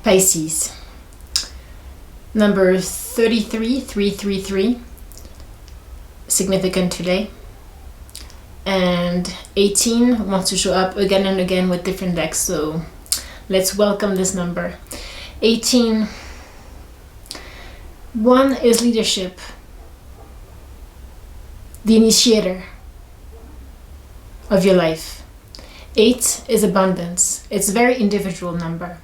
Pisces. Number 33, 333, significant today. And 18 wants to show up again and again with different decks, so let's welcome this number. 18, 1 is leadership, the initiator of your life. 8 is abundance. It's a very individual number.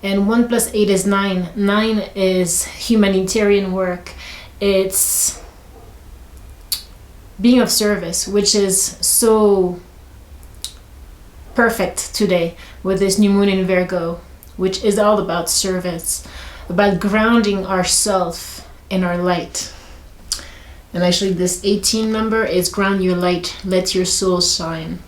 And 1 plus 8 is 9. 9 is humanitarian work. It's being of service, which is so perfect today with this new moon in Virgo, which is all about service, about grounding ourselves in our light. And actually this 18 number is ground your light, let your soul shine.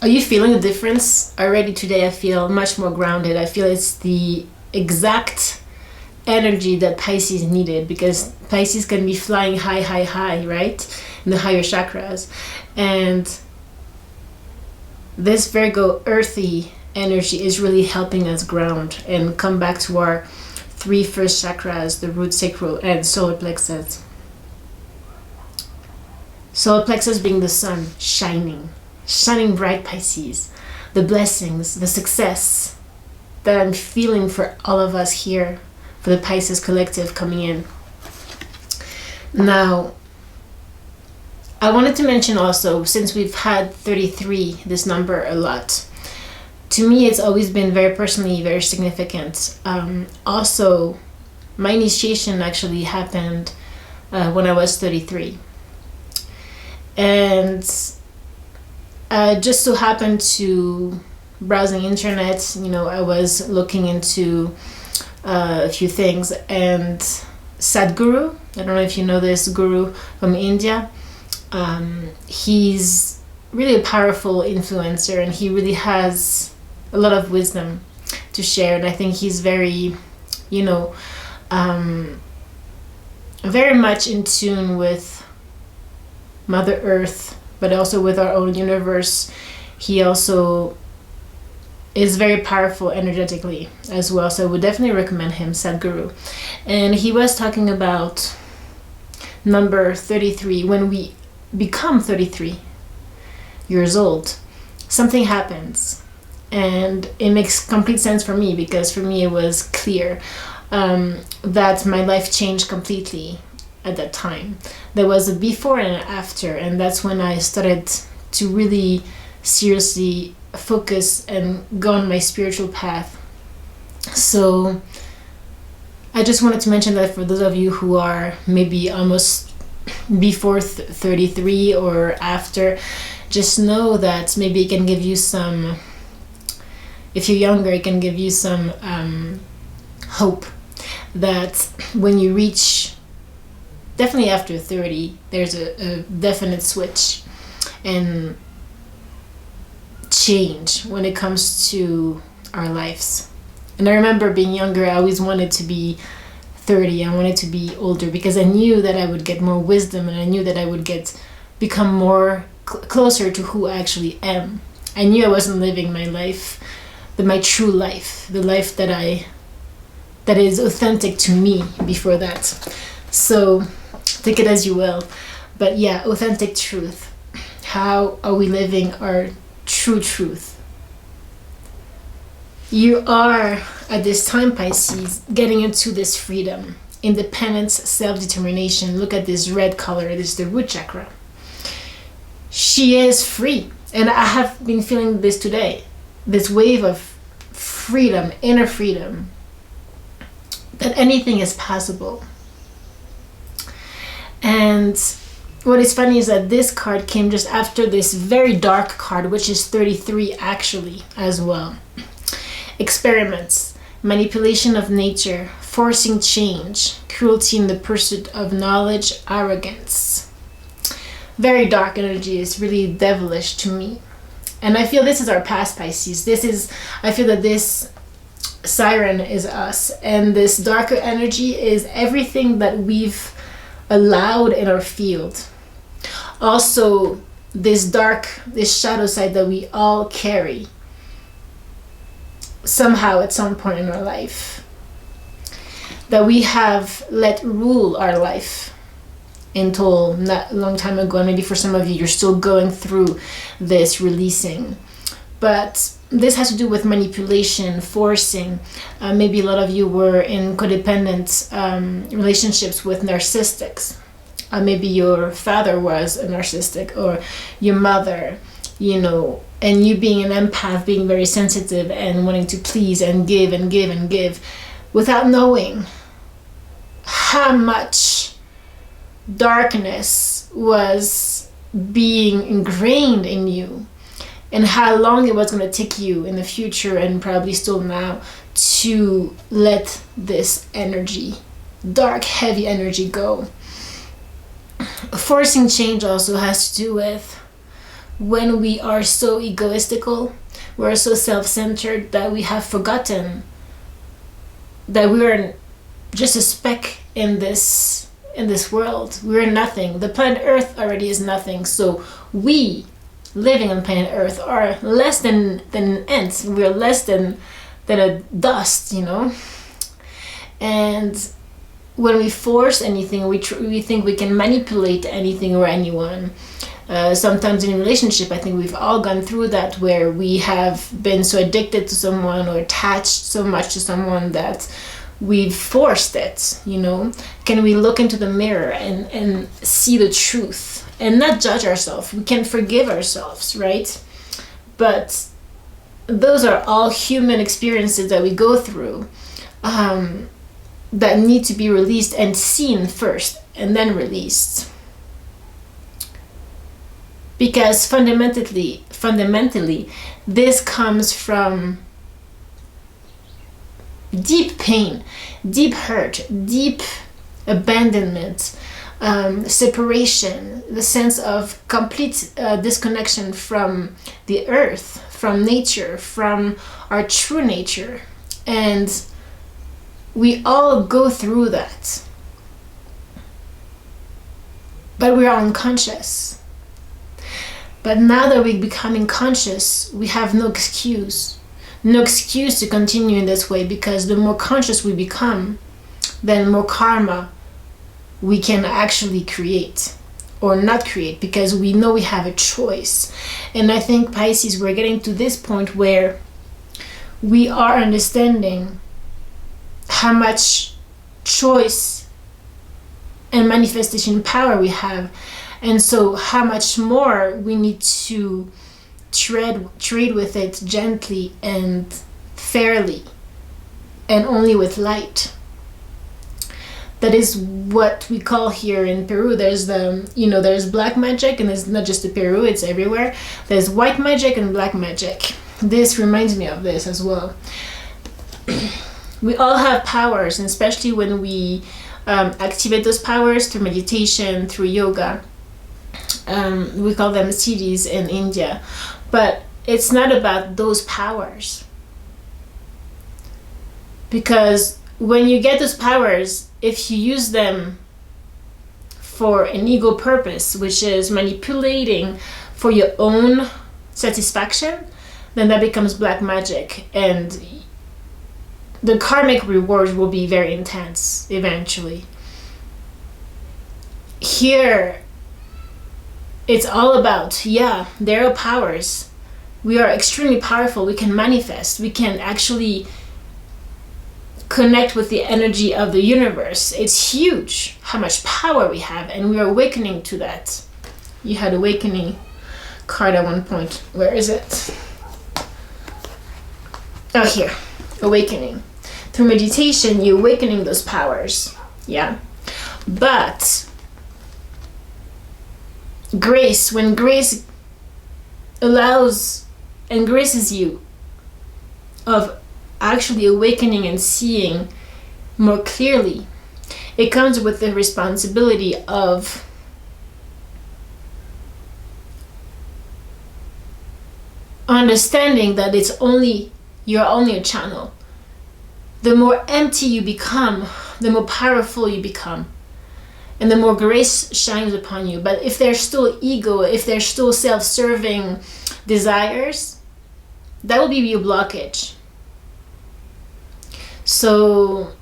Are you feeling the difference? Already today I feel much more grounded. I feel it's the exact energy that Pisces needed, because Pisces can be flying high, right? In the higher chakras. And this Virgo earthy energy is really helping us ground and come back to our 3 first chakras, the root, sacral, and solar plexus. Solar plexus being the sun, shining bright, Pisces. The blessings, the success that I'm feeling for all of us here, for the Pisces collective coming in. Now, I wanted to mention also, since we've had 33, this number a lot, to me it's always been very personally very significant. Also, my initiation actually happened when I was 33. And just so happened to browsing internet, I was looking into a few things, and Sadhguru, I don't know if you know this guru from India, he's really a powerful influencer, and he really has a lot of wisdom to share, and I think he's very, very much in tune with Mother Earth, but also with our own universe. He also is very powerful energetically as well, so I would definitely recommend him, Sadhguru. And he was talking about number 33. When we become 33 years old, something happens, and it makes complete sense for me, because for me it was clear that my life changed completely at that time. There was a before and an after, and that's when I started to really seriously focus and go on my spiritual path. So I just wanted to mention that for those of you who are maybe almost before 33 or after, just know that maybe it can give you some, if you're younger, it can give you some hope that when you reach, definitely after 30, there's a definite switch and change when it comes to our lives. And I remember being younger, I always wanted to be 30. I wanted to be older, because I knew that I would get more wisdom, and I knew that I would become more closer to who I actually am. I knew I wasn't living my life, but my true life, the life that is authentic to me before that. So take it as you will, but yeah, authentic truth. How are we living our true truth? You are at this time, Pisces, getting into this freedom, independence, self-determination. Look at this red color. This is the root chakra. She is free, and I have been feeling this today, this wave of freedom, inner freedom, that anything is possible. And what is funny is that this card came just after this very dark card, which is 33 actually as well. Experiments, manipulation of nature, forcing change, cruelty in the pursuit of knowledge, arrogance. Very dark energy. Is really devilish to me. And I feel this is our past, Pisces. I feel that this siren is us, and this darker energy is everything that we've allowed in our field. Also, this shadow side that we all carry somehow at some point in our life, that we have let rule our life until not a long time ago. And maybe for some of you, you're still going through this releasing. But this has to do with manipulation, forcing. Maybe a lot of you were in codependent relationships with narcissists. Maybe your father was a narcissistic, or your mother, you know, and you being an empath, being very sensitive and wanting to please and give and give and give without knowing how much darkness was being ingrained in you, and how long it was going to take you in the future, and probably still now, to let this energy, dark, heavy energy, go. Forcing change also has to do with when we are so egoistical, we're so self-centered that we have forgotten that we're just a speck in this world. We're nothing. The planet Earth already is nothing. So we living on planet Earth are less than an ant. We're less than a dust, you know. And when we force anything, we think we can manipulate anything or anyone. Sometimes in a relationship, I think we've all gone through that, where we have been so addicted to someone or attached so much to someone that we've forced it, you know. Can we look into the mirror and see the truth and not judge ourselves? We can forgive ourselves, right? But those are all human experiences that we go through, that need to be released and seen first and then released. Because fundamentally, this comes from deep pain, deep hurt, deep abandonment, separation, the sense of complete disconnection from the earth, from nature, from our true nature. And we all go through that. But we are unconscious. But now that we're becoming conscious, we have no excuse to continue in this way, because the more conscious we become, then more karma we can actually create or not create, because we know we have a choice. And I think, Pisces, we're getting to this point where we are understanding how much choice and manifestation power we have. And so how much more we need to trade with it gently and fairly, and only with light. That is what we call here in Peru. There's there's black magic, and it's not just in Peru, it's everywhere. There's white magic and black magic. This reminds me of this as well. We all have powers, and especially when we activate those powers through meditation, through yoga. We call them siddhis in India. But it's not about those powers. Because when you get those powers, if you use them for an ego purpose, which is manipulating for your own satisfaction, then that becomes black magic. And the karmic rewards will be very intense eventually. Here, it's all about, there are powers. We are extremely powerful. We can manifest. We can actually connect with the energy of the universe. It's huge how much power we have, and we are awakening to that. You had awakening card at one point. Where is it? Oh, here. Awakening. Through meditation, you're awakening those powers. Yeah. But grace, when grace allows and graces you of actually awakening and seeing more clearly, it comes with the responsibility of understanding that you're only a channel. The more empty you become, the more powerful you become. and the more grace shines upon you. But if there's still ego, if there's still self-serving desires, that will be your blockage. So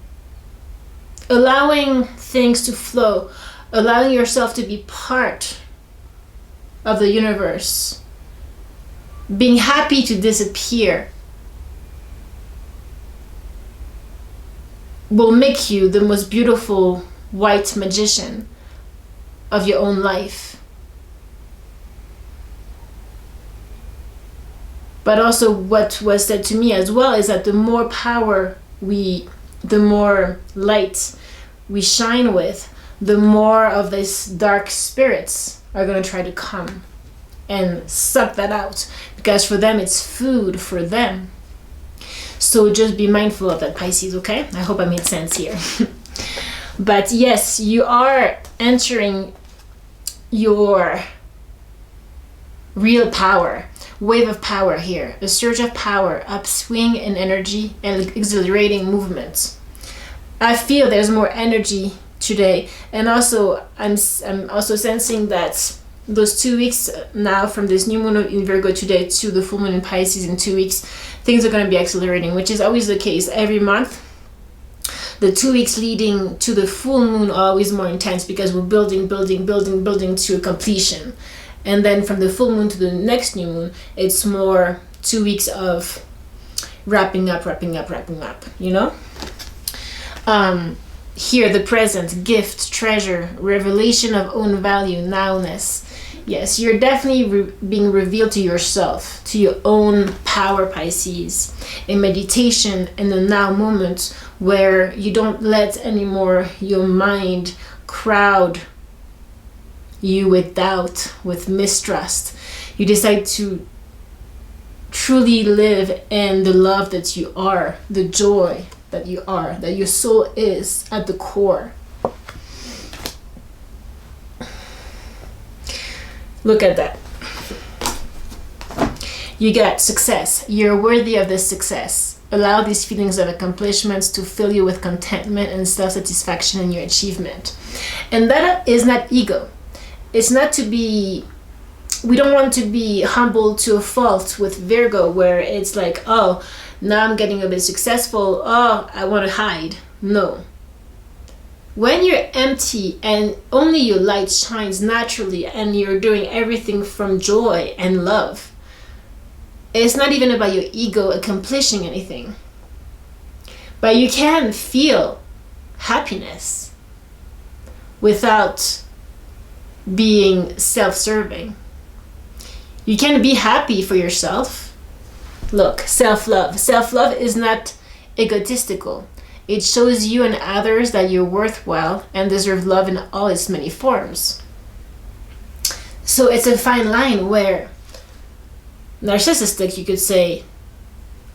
allowing things to flow, allowing yourself to be part of the universe, being happy to disappear, will make you the most beautiful white magician of your own life. But also what was said to me as well is that the more power the more light we shine with, the more of these dark spirits are going to try to come and suck that out, because for them it's food for them. So just be mindful of that, Pisces, okay? I hope I made sense here. But yes, you are entering your real power, wave of power here, a surge of power, upswing in energy and exhilarating movement. I feel there's more energy today, and also I'm also sensing that those 2 weeks now, from this new moon in Virgo today to the full moon in Pisces in 2 weeks, things are going to be accelerating, which is always the case every month. The 2 weeks leading to the full moon are always more intense, because we're building to completion. And then from the full moon to the next new moon, it's more 2 weeks of wrapping up, you know? Here, the present, gift, treasure, revelation of own value, nowness. Yes, you're definitely being revealed to yourself, to your own power, Pisces, in meditation, in the now moment, where you don't let anymore your mind crowd you with doubt, with mistrust. You decide to truly live in the love that you are, the joy that you are, that your soul is at the core. Look at that. You got success. You're worthy of this success. Allow these feelings of accomplishments to fill you with contentment and self-satisfaction in your achievement. And that is not ego. It's not to be, we don't want to be humbled to a fault with Virgo, where it's like, oh, now I'm getting a bit successful, oh, I want to hide. No. When you're empty and only your light shines naturally and you're doing everything from joy and love, it's not even about your ego accomplishing anything. But you can feel happiness without being self-serving. You can be happy for yourself. Look, self-love. Self-love is not egotistical. It shows you and others that you're worthwhile and deserve love in all its many forms. So it's a fine line where narcissistic, you could say,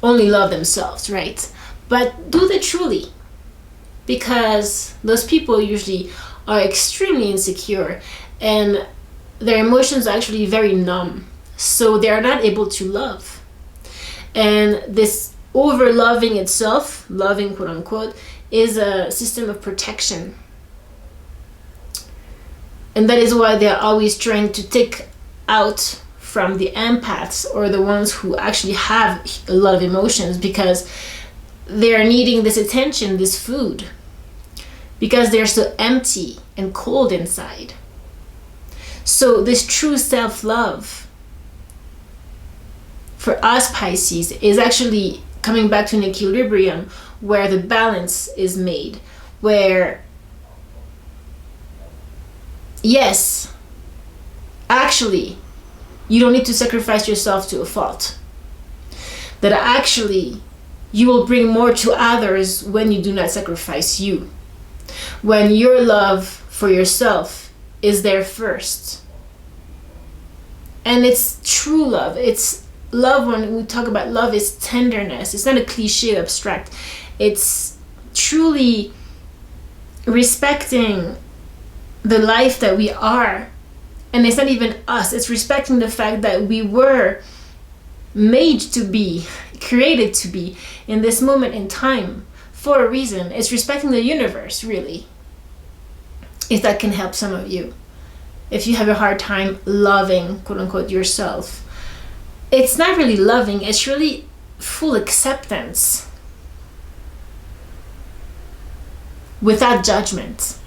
only love themselves, right? But do they truly? Because those people usually are extremely insecure and their emotions are actually very numb. So they are not able to love. And this over-loving itself, loving quote unquote, is a system of protection. And that is why they're always trying to take out from the empaths, or the ones who actually have a lot of emotions, because they're needing this attention, this food, because they're so empty and cold inside. So this true self-love for us Pisces is actually coming back to an equilibrium where the balance is made, where yes, actually you don't need to sacrifice yourself to a fault, that actually you will bring more to others when you do not sacrifice you, when your love for yourself is there first. And it's true love. It's love. When we talk about love, is tenderness. It's not a cliche abstract. It's truly respecting the life that we are. And it's not even us. It's respecting the fact that we were made to be, created to be in this moment in time for a reason. It's respecting the universe, really. if that can help some of you. If you have a hard time loving, quote unquote, yourself, it's not really loving, it's really full acceptance without judgment.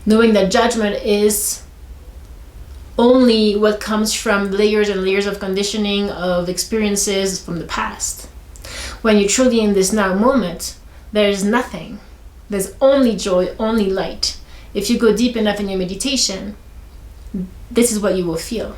Knowing that judgment is only what comes from layers and layers of conditioning, of experiences from the past. When you're truly in this now moment, there's nothing. There's only joy, only light. If you go deep enough in your meditation, this is what you will feel.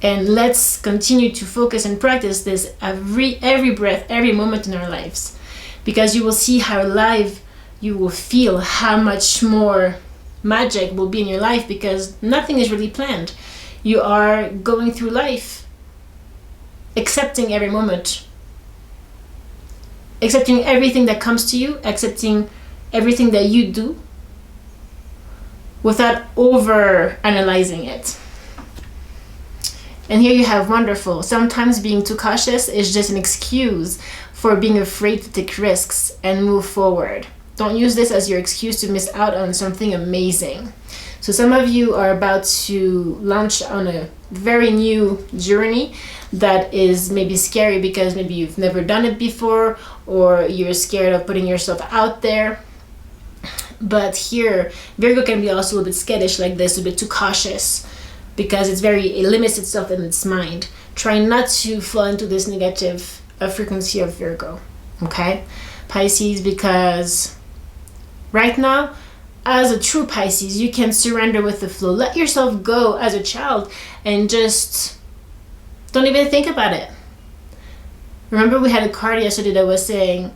And let's continue to focus and practice this every breath, every moment in our lives, because you will see how alive you will feel, how much more magic will be in your life, because nothing is really planned. You are going through life accepting every moment, accepting everything that comes to you, accepting everything that you do without over analyzing it. And here you have wonderful. Sometimes being too cautious is just an excuse for being afraid to take risks and move forward. Don't use this as your excuse to miss out on something amazing. So some of you are about to launch on a very new journey that is maybe scary because maybe you've never done it before, or you're scared of putting yourself out there. But here, Virgo can be also a bit skittish like this, a bit too cautious, because it limits itself in its mind. Try not to fall into this negative frequency of Virgo, okay? Pisces, because right now, as a true Pisces, you can surrender with the flow. Let yourself go as a child and just don't even think about it. Remember, we had a card yesterday that was saying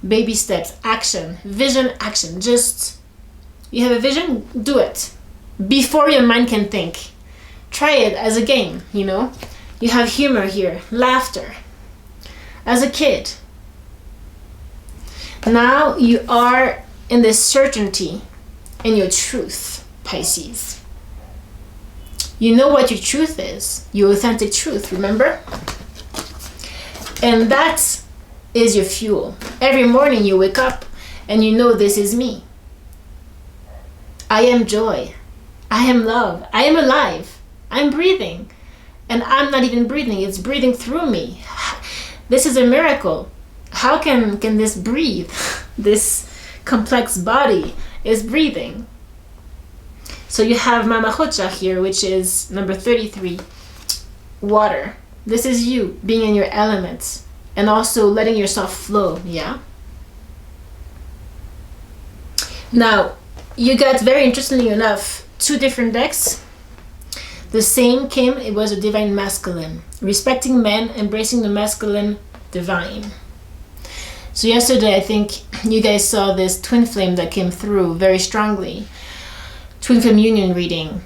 baby steps, action, vision, action. Just, you have a vision, do it before your mind can think. Try it as a game, you know? You have humor here, laughter. As a kid. Now you are in this certainty in your truth, Pisces. You know what your truth is, your authentic truth, remember? And that is your fuel. Every morning you wake up and you know, this is me. I am joy. I am love. I am alive. I'm breathing. And I'm not even breathing, it's breathing through me. This is a miracle. How can this breathe? This complex body is breathing. So you have Mama Chocha here, which is number 33, water. This is you being in your elements and also letting yourself flow, yeah? Now, you got, very interestingly enough, 2 different decks. The same came, it was a divine masculine. Respecting men, embracing the masculine divine. So yesterday, I think you guys saw this twin flame that came through very strongly. Twin flame union reading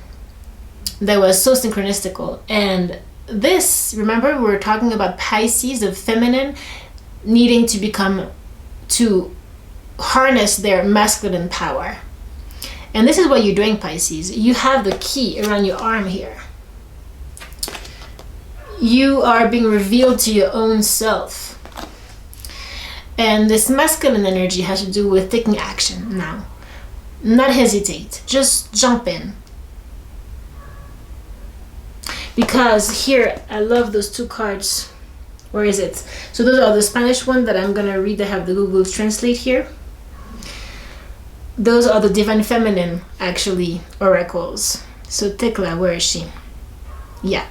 that was so synchronistical. And this, remember, we were talking about Pisces, the feminine, needing to harness their masculine power. And this is what you're doing, Pisces. You have the key around your arm here. You are being revealed to your own self. And this masculine energy has to do with taking action now. Not hesitate, just jump in. Because here, I love those 2 cards. Where is it? So those are the Spanish one that I'm gonna read. I have the Google Translate here. Those are the divine feminine, actually, oracles. So Tekla, where is she? Yeah.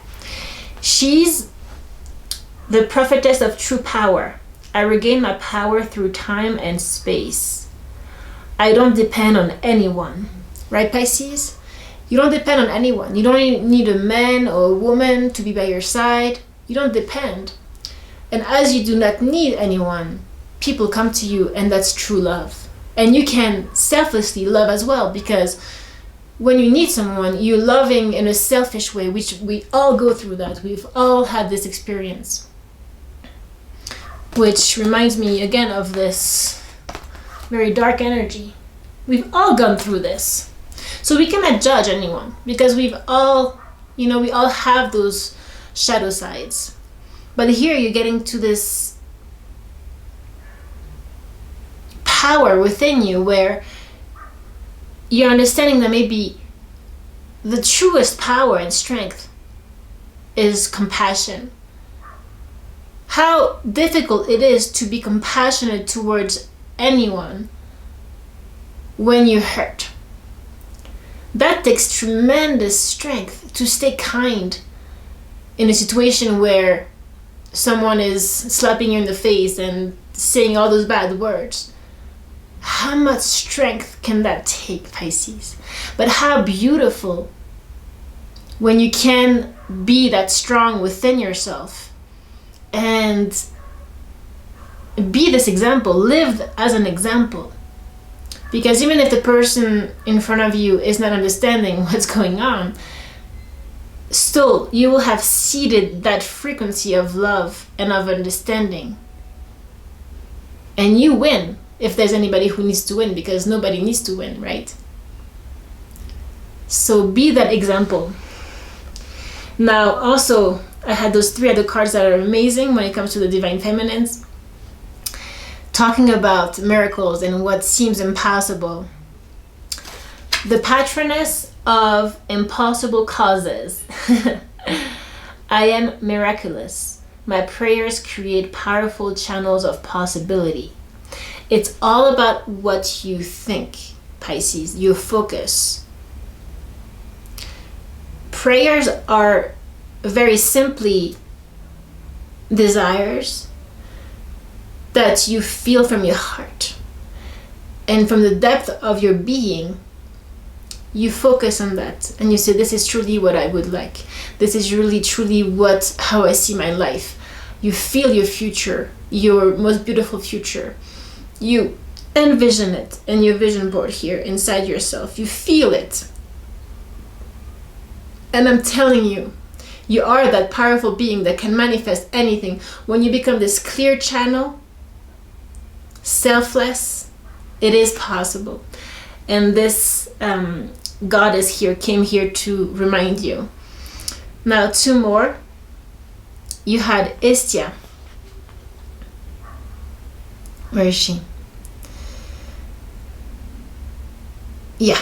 She's the prophetess of true power. I regain my power through time and space. I don't depend on anyone. Right, Pisces? You don't depend on anyone. You don't need a man or a woman to be by your side. You don't depend. And as you do not need anyone, people come to you, and that's true love. And you can selflessly love as well, because when you need someone, you're loving in a selfish way, which we all go through that. We've all had this experience. Which reminds me again of this very dark energy. We've all gone through this. So we cannot judge anyone, because we've all, we all have those shadow sides. But here you're getting to this power within you where you're understanding that maybe the truest power and strength is compassion. How difficult it is to be compassionate towards anyone when you're hurt. That takes tremendous strength to stay kind in a situation where someone is slapping you in the face and saying all those bad words. How much strength can that take, Pisces? But how beautiful when you can be that strong within yourself and be this example, live as an example. Because even if the person in front of you is not understanding what's going on, still you will have seeded that frequency of love and of understanding. And you win if there's anybody who needs to win, because nobody needs to win, right? So be that example. Now also, I had those 3 other cards that are amazing when it comes to the Divine Feminines, talking about miracles and what seems impossible. The Patroness of Impossible Causes. I am miraculous. My prayers create powerful channels of possibility. It's all about what you think, Pisces, your focus. Prayers are very simply desires that you feel from your heart. And from the depth of your being, you focus on that and you say, this is truly what I would like. This is really truly how I see my life. You feel your future, your most beautiful future. You envision it in your vision board here inside yourself. You feel it. And I'm telling you, you are that powerful being that can manifest anything. When you become this clear channel, selfless, it is possible. And this goddess here came here to remind you. Now 2 more. You had Istia. Where is she? Yeah.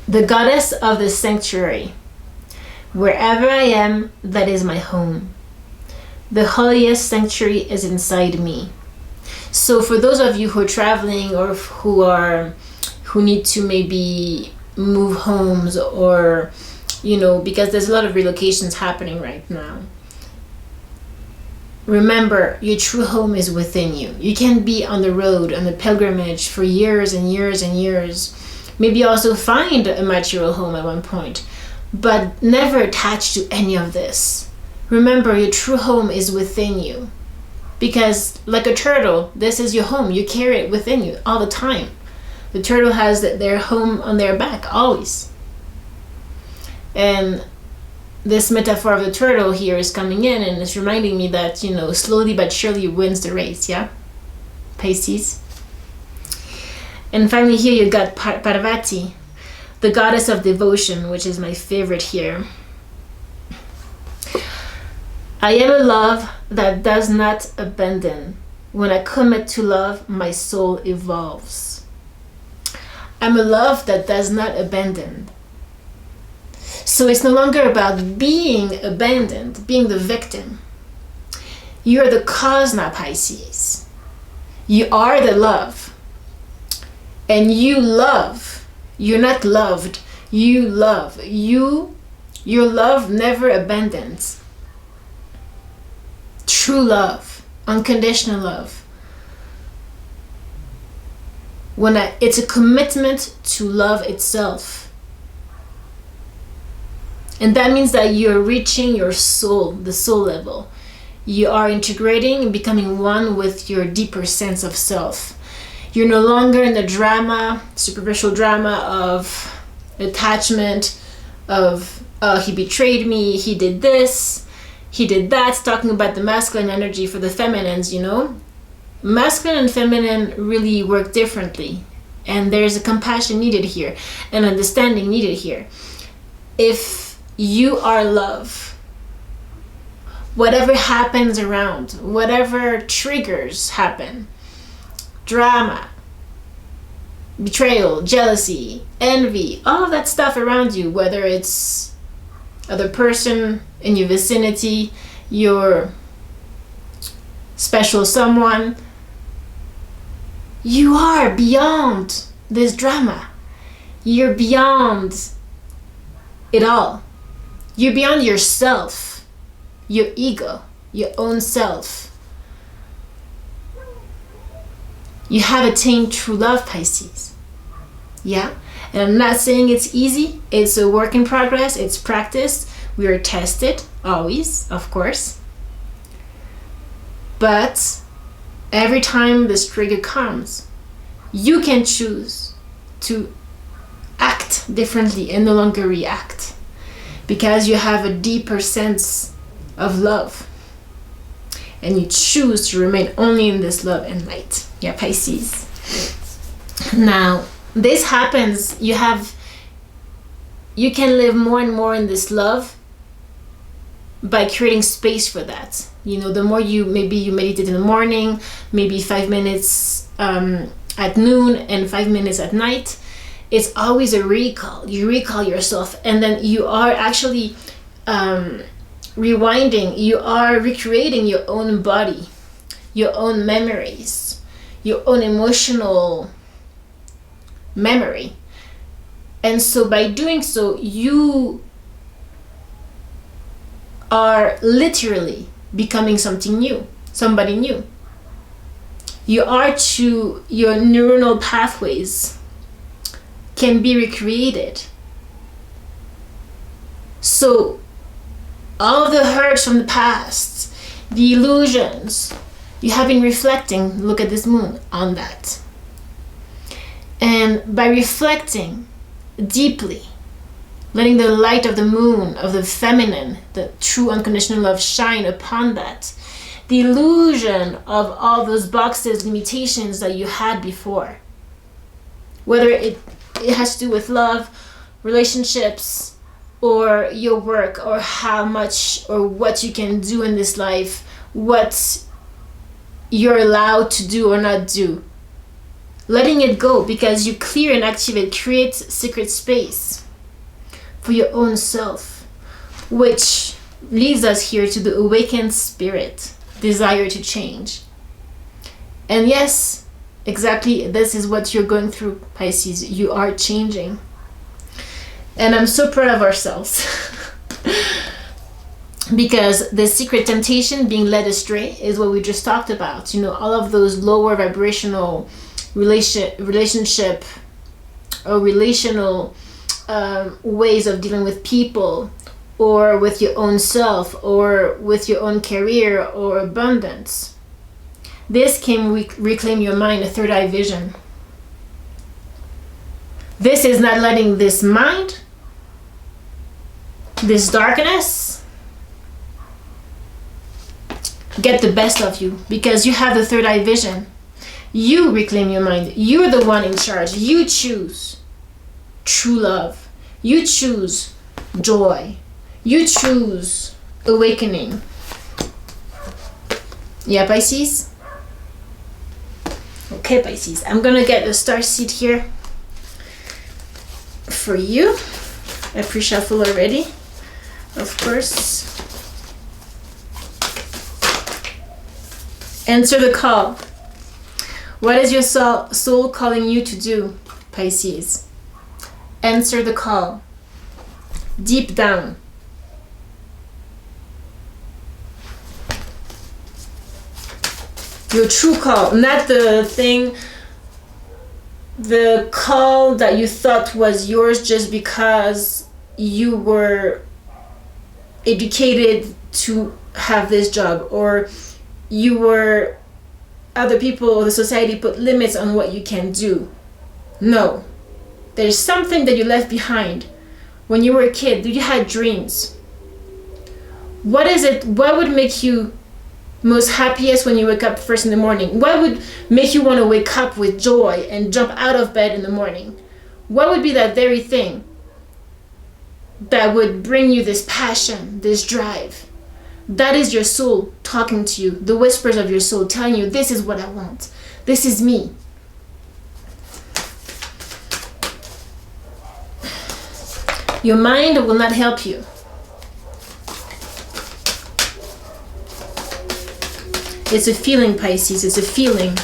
The goddess of the sanctuary. Wherever I am, that is my home. The holiest sanctuary is inside me. So for those of you who are traveling or who need to maybe move homes, or because there's a lot of relocations happening right now, remember, your true home is within you. You can be on the road, on the pilgrimage for years and years and years. Maybe also find a material home at one point, but never attached to any of this. Remember, your true home is within you. Because like a turtle, this is your home. You carry it within you all the time. The turtle has their home on their back, always. And this metaphor of the turtle here is coming in and it's reminding me that, slowly but surely wins the race, yeah? Pisces. And finally here you got Parvati, the goddess of devotion, which is my favorite here. I am a love that does not abandon. When I commit to love, my soul evolves. I'm a love that does not abandon. So it's no longer about being abandoned, being the victim. You're the cause now, Pisces. You are the love. And you love. You're not loved. You love. Your love never abandons. True love, unconditional love. It's a commitment to love itself. And that means that you're reaching your soul, the soul level. You are integrating and becoming one with your deeper sense of self. You're no longer in the superficial drama of attachment, of he betrayed me, he did this, he did that, talking about the masculine energy for the feminines, Masculine and feminine really work differently. And there's a compassion needed here, and understanding needed here. If you are love, whatever happens around, whatever triggers happen, drama, betrayal, jealousy, envy, all of that stuff around you, whether it's other person in your vicinity, your special someone, you are beyond this drama. You're beyond it all. You're beyond yourself, your ego, your own self. You have attained true love, Pisces. Yeah? And I'm not saying it's easy. It's a work in progress. It's practice. We are tested, always, of course. But every time this trigger comes, you can choose to act differently and no longer react, because you have a deeper sense of love and you choose to remain only in this love and light. Yeah, Pisces. Now, this happens, you can live more and more in this love by creating space for that. You know, the more you meditate in the morning, maybe 5 minutes at noon and 5 minutes at night, it's always a recall. You recall yourself, and then you are actually rewinding, you are recreating your own body, your own memories, your own emotional memory. And so by doing so, you are literally becoming something new, somebody new. Your neuronal pathways can be recreated. So all of the hurts from the past, the illusions, you have been reflecting, look at this moon, on that. And by reflecting deeply, letting the light of the moon, of the feminine, the true unconditional love shine upon that, the illusion of all those boxes, limitations that you had before, whether it has to do with love, relationships, or your work, or how much or what you can do in this life, what you're allowed to do or not do. Letting it go, because you clear and activate, create secret space for your own self, which leads us here to the awakened spirit, desire to change. And yes, exactly, this is what you're going through, Pisces. You are changing. And I'm so proud of ourselves. Because the secret temptation, being led astray, is what we just talked about. You know, all of those lower vibrational relationship or relational ways of dealing with people, or with your own self, or with your own career or abundance. This can reclaim your mind, a third eye vision. This is not letting this mind, this darkness, get the best of you, because you have the third eye vision. You reclaim your mind. You're the one in charge. You choose true love. You choose joy. You choose awakening. Yeah, Pisces? Okay, Pisces. I'm gonna get the star seed here for you. I pre-shuffle already, of course. Answer the call. What is your soul calling you to do, Pisces? Answer the call. Deep down. Your true call, not the call that you thought was yours just because you were educated to have this job, or you were, other people or the society put limits on what you can do. No. There's something that you left behind when you were a kid. You had dreams. What is it? What would make you most happiest when you wake up first in the morning? What would make you want to wake up with joy and jump out of bed in the morning? What would be that very thing that would bring you this passion, this drive? That is your soul talking to you, the whispers of your soul telling you, this is what I want. This is me. Your mind will not help you. It's a feeling, Pisces. It's a feeling.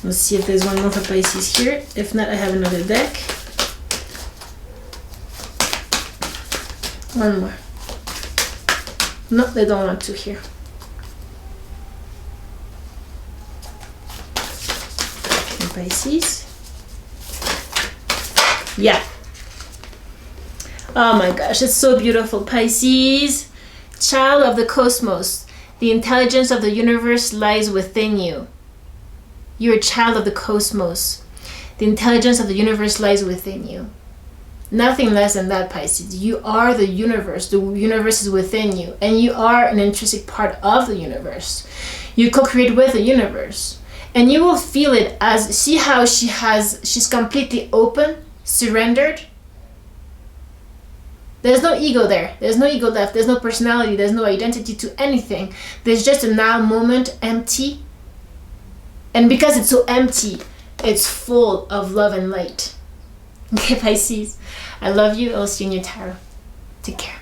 Let's see if there's one more for Pisces here. If not, I have another deck. One more. No, they don't want to here. And Pisces. Yeah. Oh my gosh, it's so beautiful. Pisces, child of the cosmos. The intelligence of the universe lies within you. You're a child of the cosmos. The intelligence of the universe lies within you. Nothing less than that, Pisces. You are the universe. The universe is within you. And you are an intrinsic part of the universe. You co-create with the universe. And you will feel it as, see how she's completely open, surrendered. There's no ego there. There's no ego left. There's no personality. There's no identity to anything. There's just a now moment, empty. And because it's so empty, it's full of love and light. Okay, Pisces. I love you. I'll see you in your tarot. Take care.